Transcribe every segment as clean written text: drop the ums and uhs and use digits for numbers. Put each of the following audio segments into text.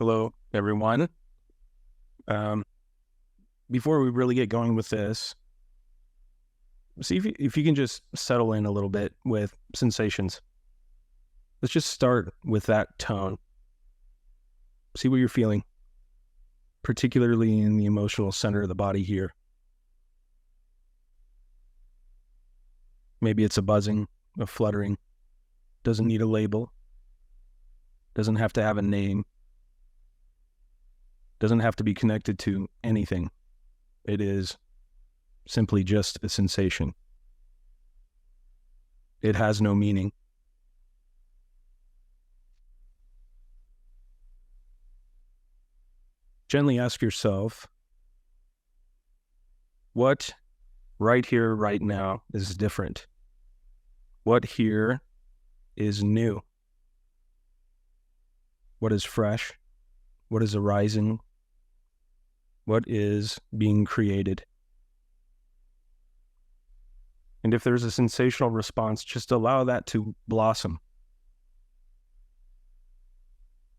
Hello, everyone. Um, Before we really get going with this, see if you can just settle in a little bit with sensations. Let's just start with that tone. See what you're feeling, particularly in the emotional center of the body here. Maybe it's a buzzing, a fluttering. Doesn't need a label. Doesn't have to have a name. Doesn't have to be connected to anything. It is simply just a sensation. It has no meaning. Gently ask yourself, what right here, right now is different? What here is new? What is fresh? What is arising? What is being created? And if there's a sensational response, just allow that to blossom.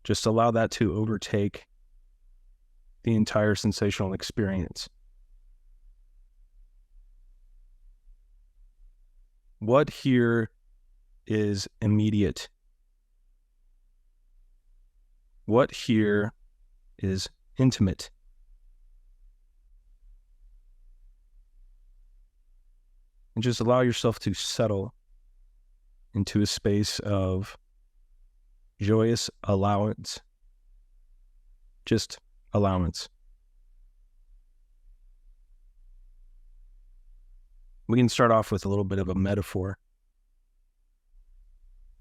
Just allow that to overtake the entire sensational experience. What here is immediate? What here is intimate? And just allow yourself to settle into a space of joyous allowance. Just allowance. We can start off with a little bit of a metaphor.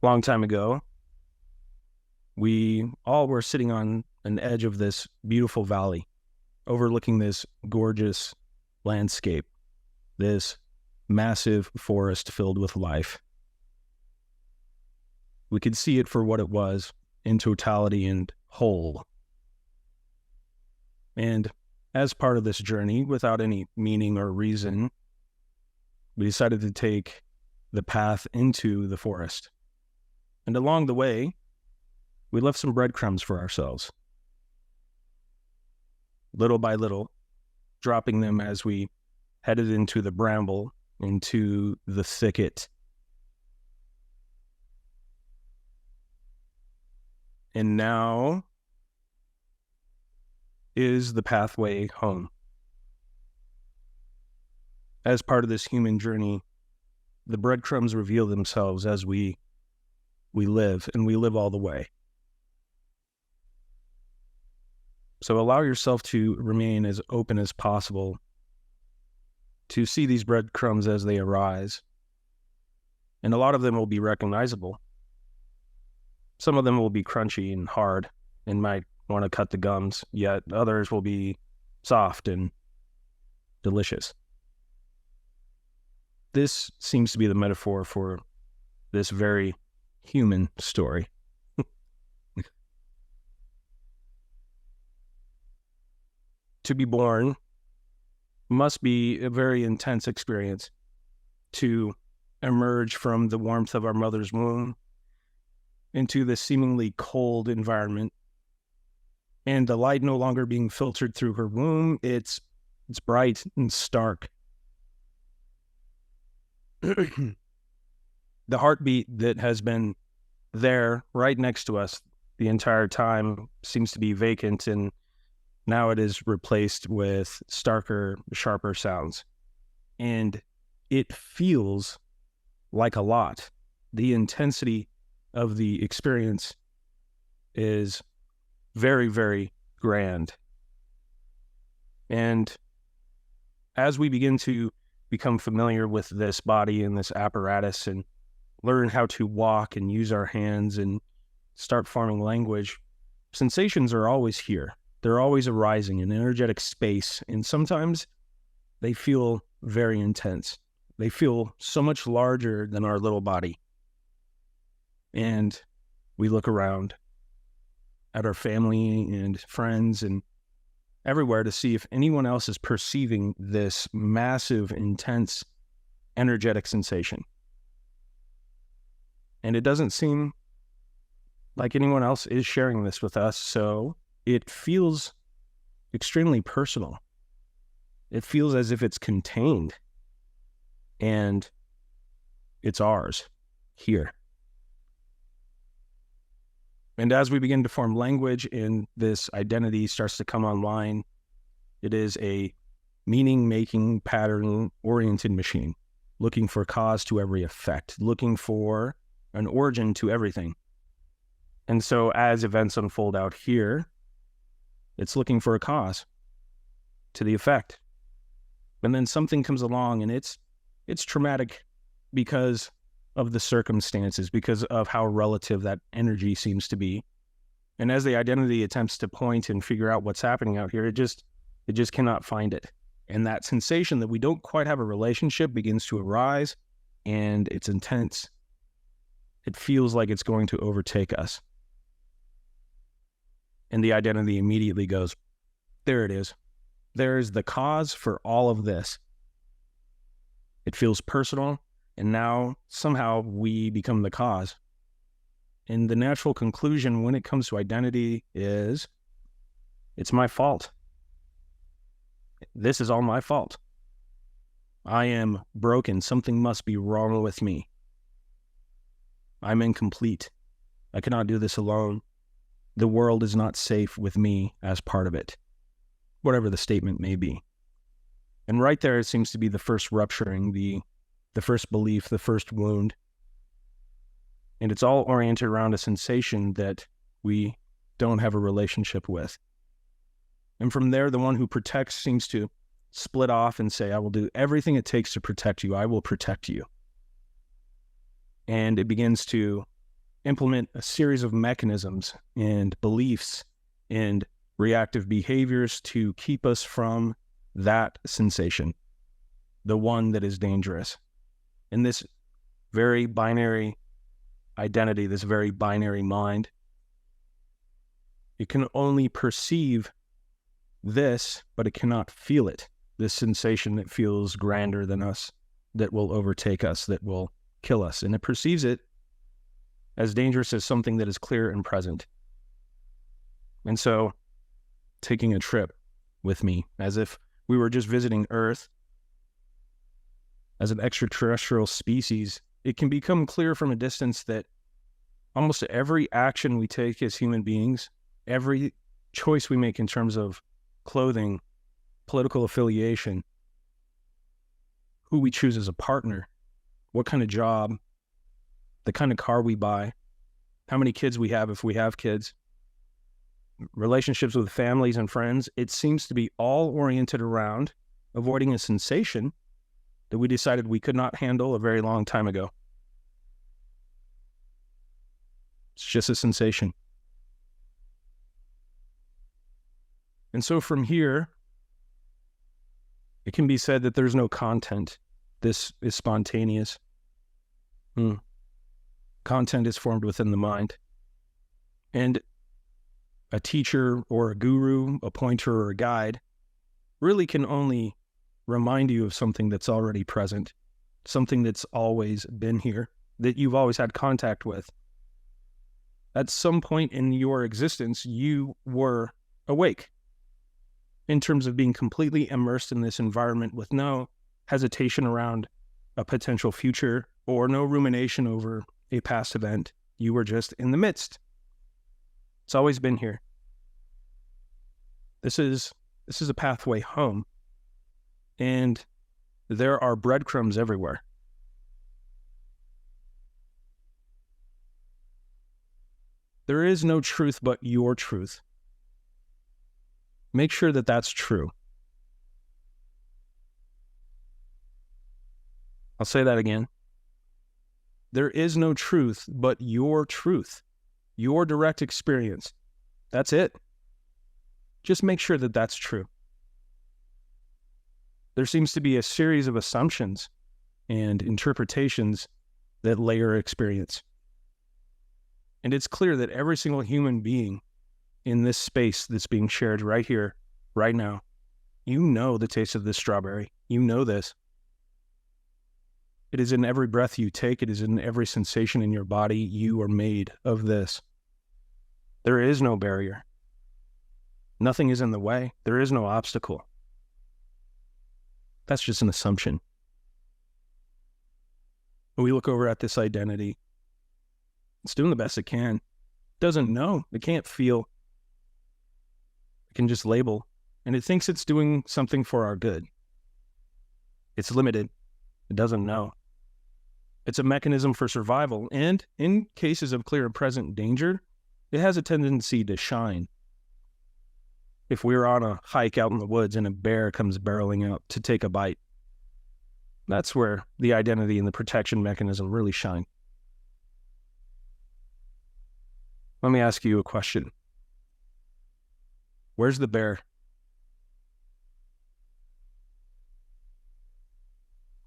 A long time ago, we all were sitting on an edge of this beautiful valley, overlooking this gorgeous landscape, this massive forest filled with life. We could see it for what it was, in totality and whole. And as part of this journey, without any meaning or reason, we decided to take the path into the forest. And along the way, we left some breadcrumbs for ourselves. Little by little, dropping them as we headed into the bramble, into the thicket. And now is the pathway home. As part of this human journey, the breadcrumbs reveal themselves as we live, and we live all the way. So allow yourself to remain as open as possible to see these breadcrumbs as they arise. And a lot of them will be recognizable. Some of them will be crunchy and hard and might want to cut the gums, yet others will be soft and delicious. This seems to be the metaphor for this very human story. To be born must be a very intense experience. To emerge from the warmth of our mother's womb into this seemingly cold environment, and the light no longer being filtered through her womb, it's bright and stark. The heartbeat that has been there right next to us the entire time seems to be vacant, and now it is replaced with starker, sharper sounds. And it feels like a lot. The intensity of the experience is very, very grand. And as we begin to become familiar with this body and this apparatus and learn how to walk and use our hands and start forming language, sensations are always here. They're always arising in energetic space, and sometimes they feel very intense. They feel so much larger than our little body. And we look around at our family and friends and everywhere to see if anyone else is perceiving this massive, intense, energetic sensation. And it doesn't seem like anyone else is sharing this with us, so it feels extremely personal. It feels as if it's contained and it's ours here. And as we begin to form language and this identity starts to come online, it is a meaning-making, pattern-oriented machine, looking for cause to every effect, looking for an origin to everything. And so as events unfold out here, it's looking for a cause to the effect. And then something comes along and it's traumatic because of the circumstances, because of how relative that energy seems to be. And as the identity attempts to point and figure out what's happening out here, it just cannot find it. And that sensation that we don't quite have a relationship begins to arise, and it's intense. It feels like it's going to overtake us. And the identity immediately goes, there it is. There's the cause for all of this. It feels personal, and now somehow we become the cause. And the natural conclusion when it comes to identity is, it's my fault. This is all my fault. I am broken. Something must be wrong with me. I'm incomplete. I cannot do this alone. The world is not safe with me as part of it. Whatever the statement may be. And right there, it seems to be the first rupturing, the first belief, the first wound. And it's all oriented around a sensation that we don't have a relationship with. And from there, the one who protects seems to split off and say, I will do everything it takes to protect you. I will protect you. And it begins to implement a series of mechanisms and beliefs and reactive behaviors to keep us from that sensation, the one that is dangerous. And this very binary identity, this very binary mind, it can only perceive this, but it cannot feel it. This sensation that feels grander than us, that will overtake us, that will kill us. And it perceives it as dangerous as something that is clear and present. And so, taking a trip with me, as if we were just visiting Earth, as an extraterrestrial species, it can become clear from a distance that almost every action we take as human beings, every choice we make in terms of clothing, political affiliation, who we choose as a partner, what kind of job, the kind of car we buy, how many kids we have if we have kids, relationships with families and friends, it seems to be all oriented around avoiding a sensation that we decided we could not handle a very long time ago. It's just a sensation. And so from here, it can be said that there's no content. This is spontaneous. Content is formed within the mind. And a teacher or a guru, a pointer or a guide really can only remind you of something that's already present, something that's always been here, that you've always had contact with. At some point in your existence, you were awake in terms of being completely immersed in this environment with no hesitation around a potential future or no rumination over a past event. You were just in the midst. It's always been here. This is a pathway home. And there are breadcrumbs everywhere. There is no truth but your truth. Make sure that that's true. I'll say that again. There is no truth but your truth, your direct experience. That's it. Just make sure that that's true. There seems to be a series of assumptions and interpretations that layer experience. And it's clear that every single human being in this space that's being shared right here, right now, you know the taste of this strawberry. You know this. It is in every breath you take. It is in every sensation in your body. You are made of this. There is no barrier. Nothing is in the way. There is no obstacle. That's just an assumption. When we look over at this identity, it's doing the best it can. It doesn't know. It can't feel. It can just label. And it thinks it's doing something for our good. It's limited. It doesn't know. It's a mechanism for survival. And in cases of clear and present danger, it has a tendency to shine. If we're on a hike out in the woods and a bear comes barreling out to take a bite, that's where the identity and the protection mechanism really shine. Let me ask you a question. Where's the bear?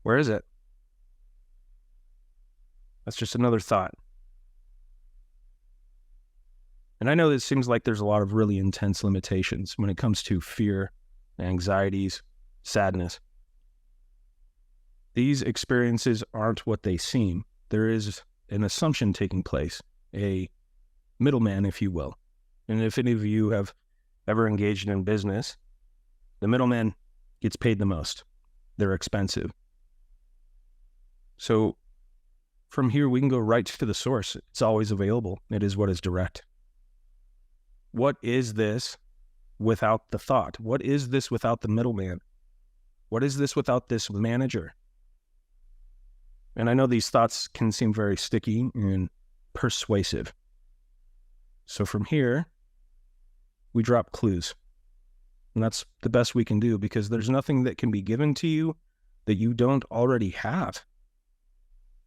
Where is it? That's just another thought. And I know it seems like there's a lot of really intense limitations when it comes to fear, anxieties, sadness. These experiences aren't what they seem. There is an assumption taking place, a middleman, if you will. And if any of you have ever engaged in business, the middleman gets paid the most. They're expensive. So from here, we can go right to the source. It's always available. It is what is direct. What is this without the thought? What is this without the middleman? What is this without this manager? And I know these thoughts can seem very sticky and persuasive. So from here, we drop clues. And that's the best we can do, because there's nothing that can be given to you that you don't already have.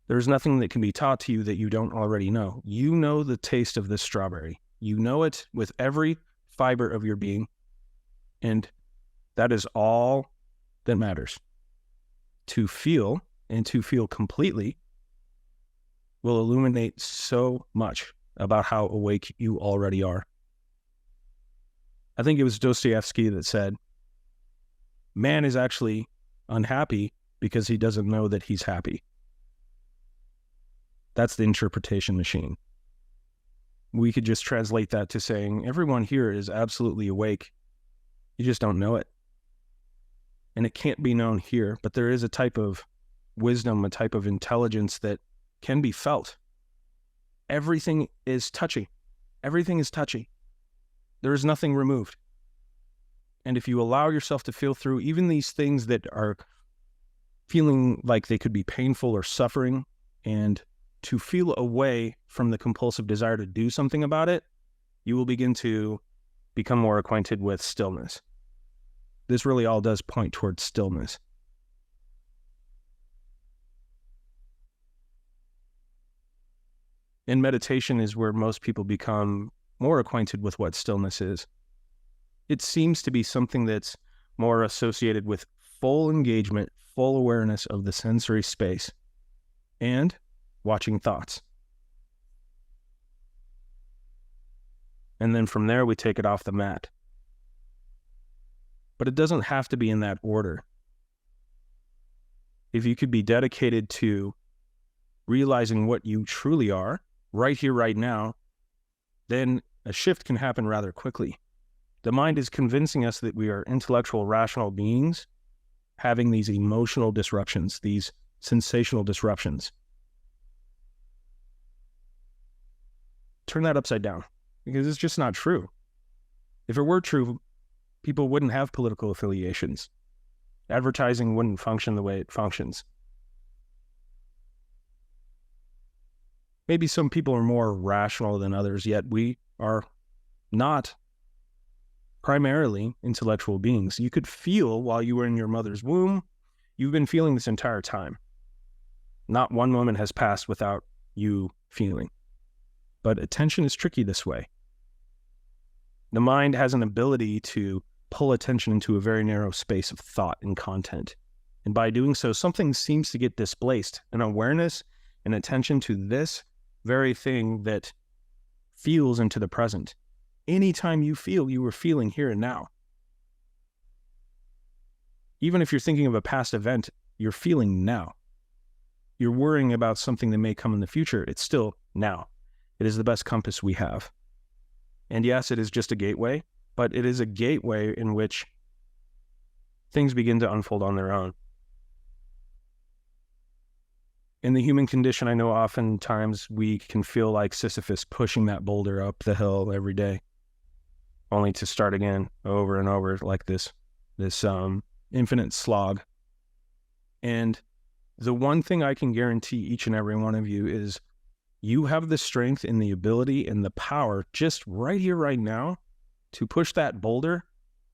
There's nothing that can be taught to you that you don't already know. You know the taste of this strawberry. You know it with every fiber of your being. And that is all that matters. To feel, and to feel completely, will illuminate so much about how awake you already are. I think it was Dostoevsky that said, man is actually unhappy because he doesn't know that he's happy. That's the interpretation machine. We could just translate that to saying, everyone here is absolutely awake. You just don't know it. And it can't be known here, but there is a type of wisdom, a type of intelligence that can be felt. Everything is touchy. Everything is touchy. There is nothing removed. And if you allow yourself to feel through even these things that are feeling like they could be painful or suffering, and to feel away from the compulsive desire to do something about it, you will begin to become more acquainted with stillness. This really all does point towards stillness. And meditation is where most people become more acquainted with what stillness is. It seems to be something that's more associated with full engagement, full awareness of the sensory space, and watching thoughts. And then from there, we take it off the mat. But it doesn't have to be in that order. If you could be dedicated to realizing what you truly are, right here, right now, then a shift can happen rather quickly. The mind is convincing us that we are intellectual, rational beings having these emotional disruptions, these sensational disruptions. Turn that upside down, because it's just not true. If it were true, people wouldn't have political affiliations. Advertising wouldn't function the way it functions. Maybe some people are more rational than others, yet we are not primarily intellectual beings. You could feel while you were in your mother's womb. You've been feeling this entire time. Not one moment has passed without you feeling. But attention is tricky this way. The mind has an ability to pull attention into a very narrow space of thought and content. And by doing so, something seems to get displaced, an awareness and attention to this very thing that feels into the present. Anytime you feel, you are feeling here and now. Even if you're thinking of a past event, you're feeling now. You're worrying about something that may come in the future, it's still now. It is the best compass we have. And yes, it is just a gateway, but it is a gateway in which things begin to unfold on their own. In the human condition, I know oftentimes we can feel like Sisyphus pushing that boulder up the hill every day, only to start again over and over like this infinite slog. And the one thing I can guarantee each and every one of you is you have the strength and the ability and the power just right here, right now, to push that boulder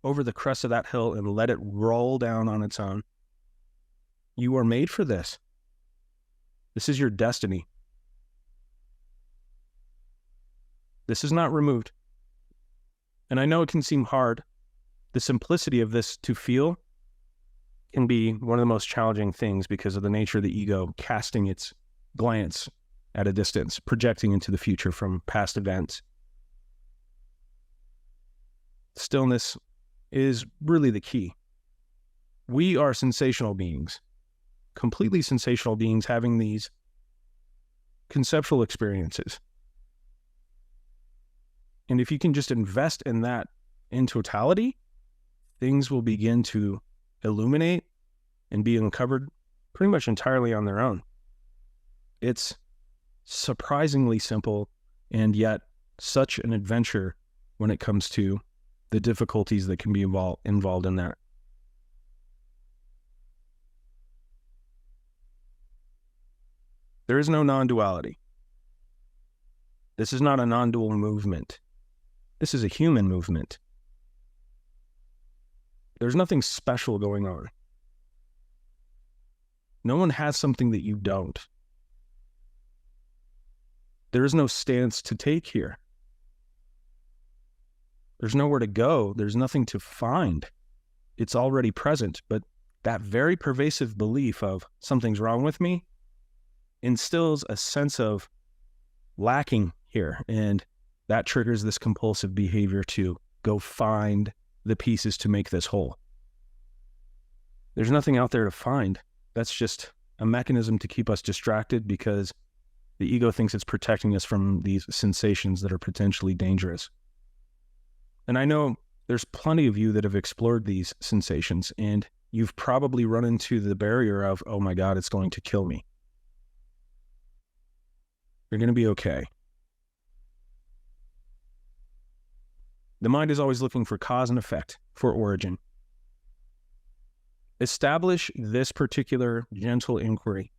over the crest of that hill and let it roll down on its own. You are made for this. This is your destiny. This is not removed. And I know it can seem hard. The simplicity of this to feel can be one of the most challenging things because of the nature of the ego casting its glance at a distance, projecting into the future from past events. Stillness is really the key. We are sensational beings, completely sensational beings having these conceptual experiences. And if you can just invest in that in totality, things will begin to illuminate and be uncovered pretty much entirely on their own. It's surprisingly simple and yet such an adventure when it comes to the difficulties that can be involved in that. There is no non-duality. This is not a non-dual movement. This is a human movement. There's nothing special going on. No one has something that you don't. There is no stance to take here. There's nowhere to go. There's nothing to find. It's already present, but that very pervasive belief of something's wrong with me instills a sense of lacking here, and that triggers this compulsive behavior to go find the pieces to make this whole. There's nothing out there to find. That's just a mechanism to keep us distracted because the ego thinks it's protecting us from these sensations that are potentially dangerous. And I know there's plenty of you that have explored these sensations, and you've probably run into the barrier of, oh my God, it's going to kill me. You're going to be okay. The mind is always looking for cause and effect, for origin. Establish this particular gentle inquiry.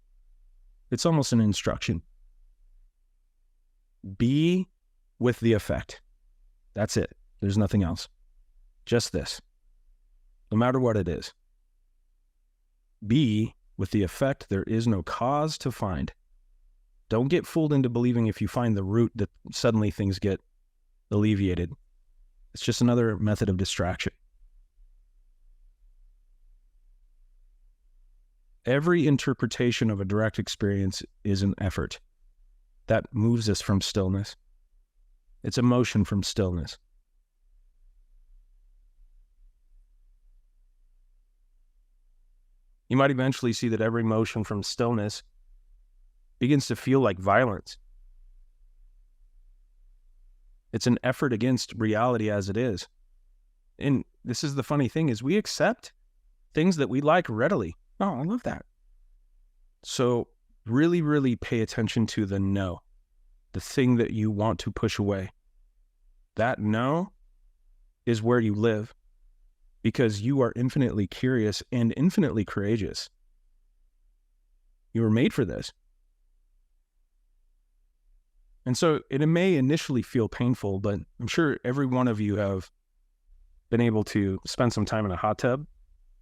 It's almost an instruction. Be with the effect. That's it. There's nothing else. Just this. No matter what it is. Be with the effect. There is no cause to find. Don't get fooled into believing if you find the root that suddenly things get alleviated. It's just another method of distraction. Every interpretation of a direct experience is an effort that moves us from stillness. It's a motion from stillness. You might eventually see that every motion from stillness begins to feel like violence. It's an effort against reality as it is. And this is the funny thing is we accept things that we like readily. Oh, I love that. So really, really pay attention to the no, the thing that you want to push away. That no is where you live because you are infinitely curious and infinitely courageous. You were made for this. And so it may initially feel painful, but I'm sure every one of you have been able to spend some time in a hot tub.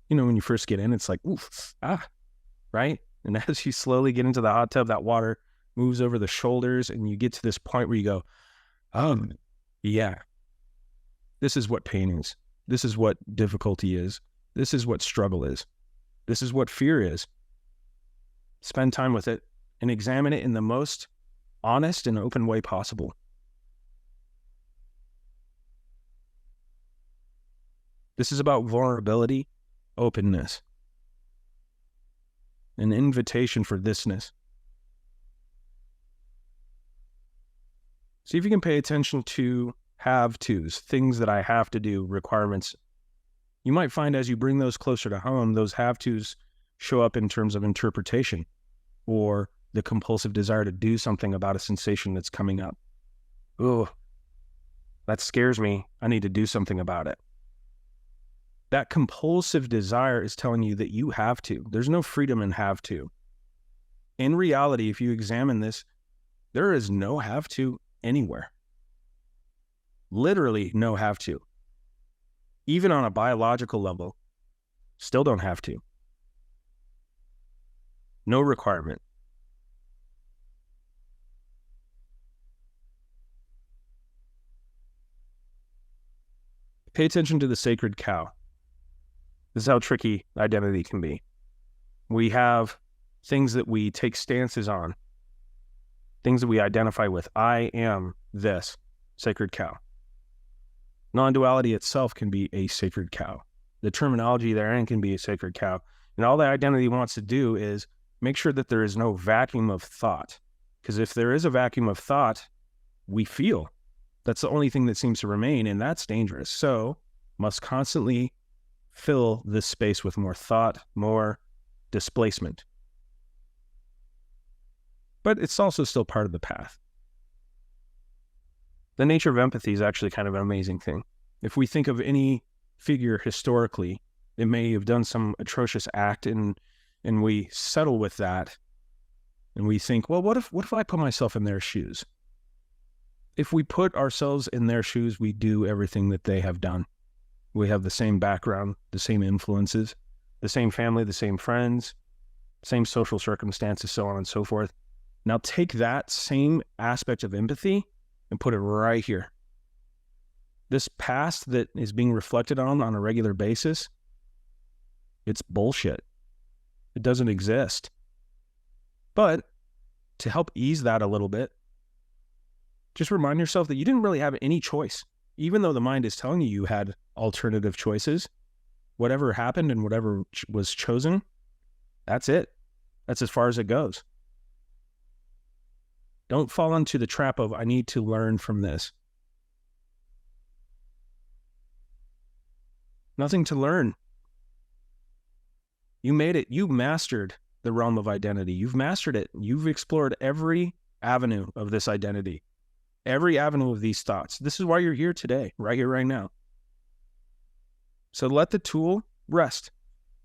You know, when you first get in, it's like, oof, right? And as you slowly get into the hot tub, that water moves over the shoulders and you get to this point where you go, yeah, this is what pain is. This is what difficulty is. This is what struggle is. This is what fear is. Spend time with it and examine it in the most honest and open way possible. This is about vulnerability, openness, an invitation for thisness. See if you can pay attention to have tos, things that I have to do, requirements. You might find as you bring those closer to home, those have tos show up in terms of interpretation or the compulsive desire to do something about a sensation that's coming up. Ooh, that scares me. I need to do something about it. That compulsive desire is telling you that you have to. There's no freedom in have to. In reality, if you examine this, there is no have to anywhere. Literally no have to. Even on a biological level, still don't have to. No requirement. Pay attention to the sacred cow. This is how tricky identity can be. We have things that we take stances on, things that we identify with. I am this sacred cow. Non-duality itself can be a sacred cow. The terminology therein can be a sacred cow. And all the identity wants to do is make sure that there is no vacuum of thought. Because if there is a vacuum of thought, we feel. That's the only thing that seems to remain, and that's dangerous. So, must constantly fill this space with more thought, more displacement. But it's also still part of the path. The nature of empathy is actually kind of an amazing thing. If we think of any figure historically, it may have done some atrocious act, and we settle with that, and we think, well, what if I put myself in their shoes? If we put ourselves in their shoes, we do everything that they have done. We have the same background, the same influences, the same family, the same friends, same social circumstances, so on and so forth. Now take that same aspect of empathy and put it right here. This past that is being reflected on a regular basis, it's bullshit. It doesn't exist. But to help ease that a little bit, just remind yourself that you didn't really have any choice. Even though the mind is telling you you had alternative choices, whatever happened and whatever was chosen, that's it. That's as far as it goes. Don't fall into the trap of, I need to learn from this. Nothing to learn. You made it. You mastered the realm of identity. You've mastered it. You've explored every avenue of this identity, every avenue of these thoughts. This is why you're here today, right here, right now. So let the tool rest.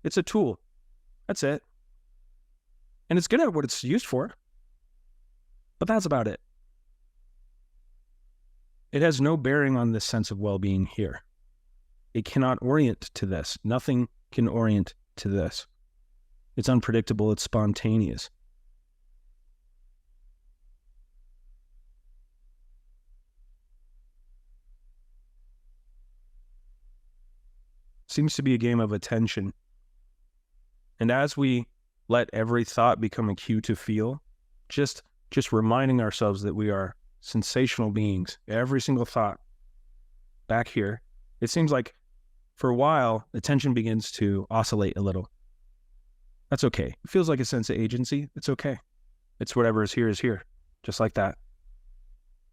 It's a tool. That's it. And it's good at what it's used for. But that's about it. It has no bearing on this sense of well-being here. It cannot orient to this. Nothing can orient to this. It's unpredictable. It's spontaneous. Seems to be a game of attention. And as we let every thought become a cue to feel, just reminding ourselves that we are sensational beings, every single thought back here, it seems like for a while, attention begins to oscillate a little. That's okay. It feels like a sense of agency. It's okay. It's whatever is here, just like that.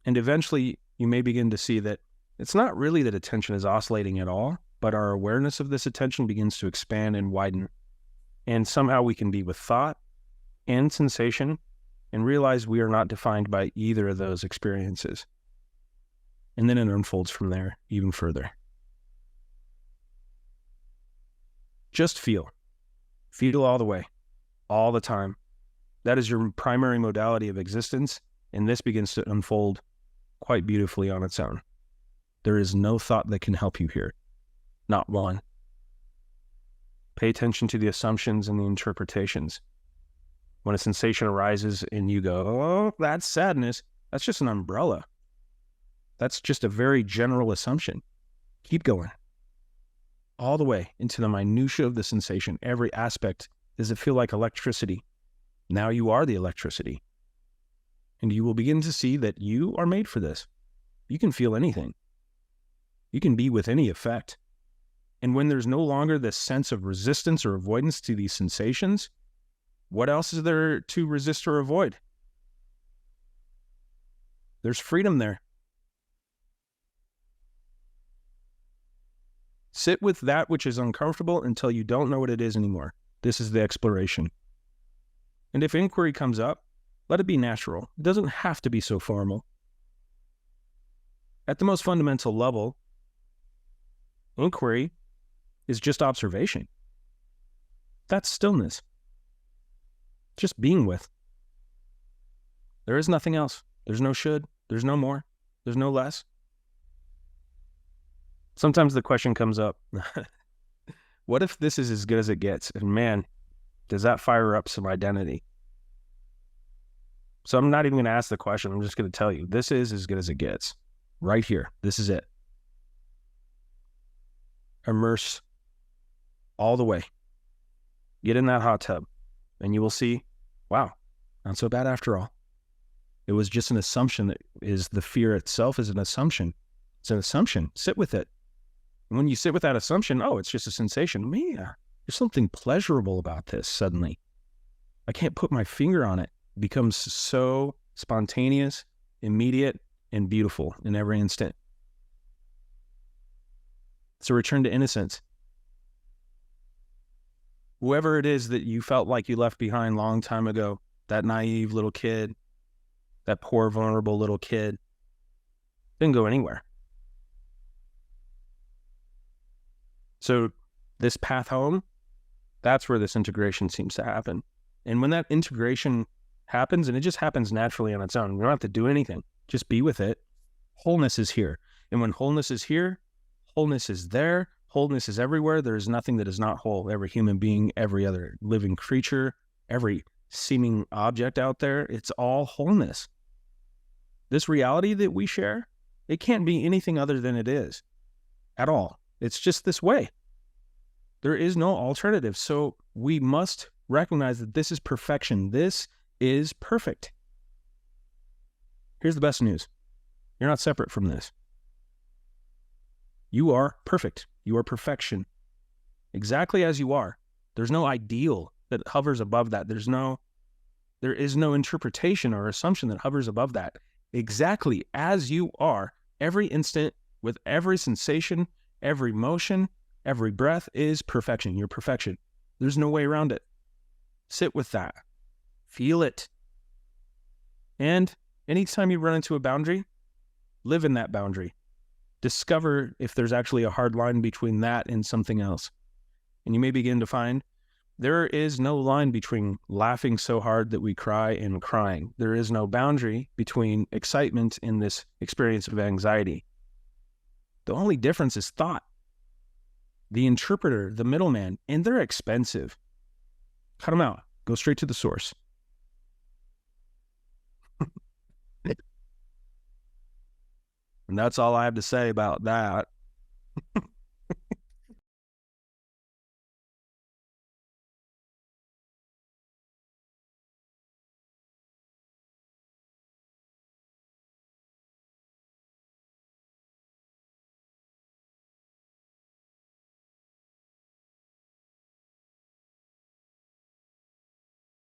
And eventually, you may begin to see that it's not really that attention is oscillating at all, but our awareness of this attention begins to expand and widen. And somehow we can be with thought and sensation and realize we are not defined by either of those experiences. And then it unfolds from there even further. Just feel. Feel all the way, all the time. That is your primary modality of existence, and this begins to unfold quite beautifully on its own. There is no thought that can help you here. Not one. Pay attention to the assumptions and the interpretations. When a sensation arises and you go, oh, that's sadness, that's just an umbrella. That's just a very general assumption. Keep going. All the way into the minutia of the sensation, every aspect. Does it feel like electricity? Now you are the electricity. And you will begin to see that you are made for this. You can feel anything. You can be with any effect. And when there's no longer this sense of resistance or avoidance to these sensations, what else is there to resist or avoid? There's freedom there. Sit with that which is uncomfortable until you don't know what it is anymore. This is the exploration. And if inquiry comes up, let it be natural. It doesn't have to be so formal. At the most fundamental level, inquiry is just observation. That's stillness. Just being with. There is nothing else. There's no should. There's no more. There's no less. Sometimes the question comes up, what if this is as good as it gets? And man, does that fire up some identity? So I'm not even going to ask the question. I'm just going to tell you, this is as good as it gets. Right here. This is it. Immerse all the way. Get in that hot tub and you will see, wow, not so bad after all. It was just an assumption that is the fear itself is an assumption. It's an assumption. Sit with it. And when you sit with that assumption, oh, it's just a sensation. Man, there's something pleasurable about this suddenly. I can't put my finger on it. It becomes so spontaneous, immediate, and beautiful in every instant. It's a return to innocence. Whoever it is that you felt like you left behind a long time ago, that naive little kid, that poor, vulnerable little kid, didn't go anywhere. So this path home, that's where this integration seems to happen. And when that integration happens, and it just happens naturally on its own, we don't have to do anything. Just be with it. Wholeness is here. And when wholeness is here, wholeness is there. Wholeness is everywhere. There is nothing that is not whole. Every human being, every other living creature, every seeming object out there, it's all wholeness. This reality that we share, it can't be anything other than it is at all. It's just this way. There is no alternative. So we must recognize that this is perfection. This is perfect. Here's the best news. You're not separate from this. You are perfect. You are perfection. Exactly as you are. There's no ideal that hovers above that. There is no interpretation or assumption that hovers above that. Exactly as you are, every instant, with every sensation, every motion, every breath is perfection. You're perfection. There's no way around it. Sit with that. Feel it. And anytime you run into a boundary, live in that boundary. Discover if there's actually a hard line between that and something else. And you may begin to find there is no line between laughing so hard that we cry and crying. There is no boundary between excitement and this experience of anxiety. The only difference is thought. The interpreter, the middleman, and they're expensive. Cut them out. Go straight to the source. And that's all I have to say about that.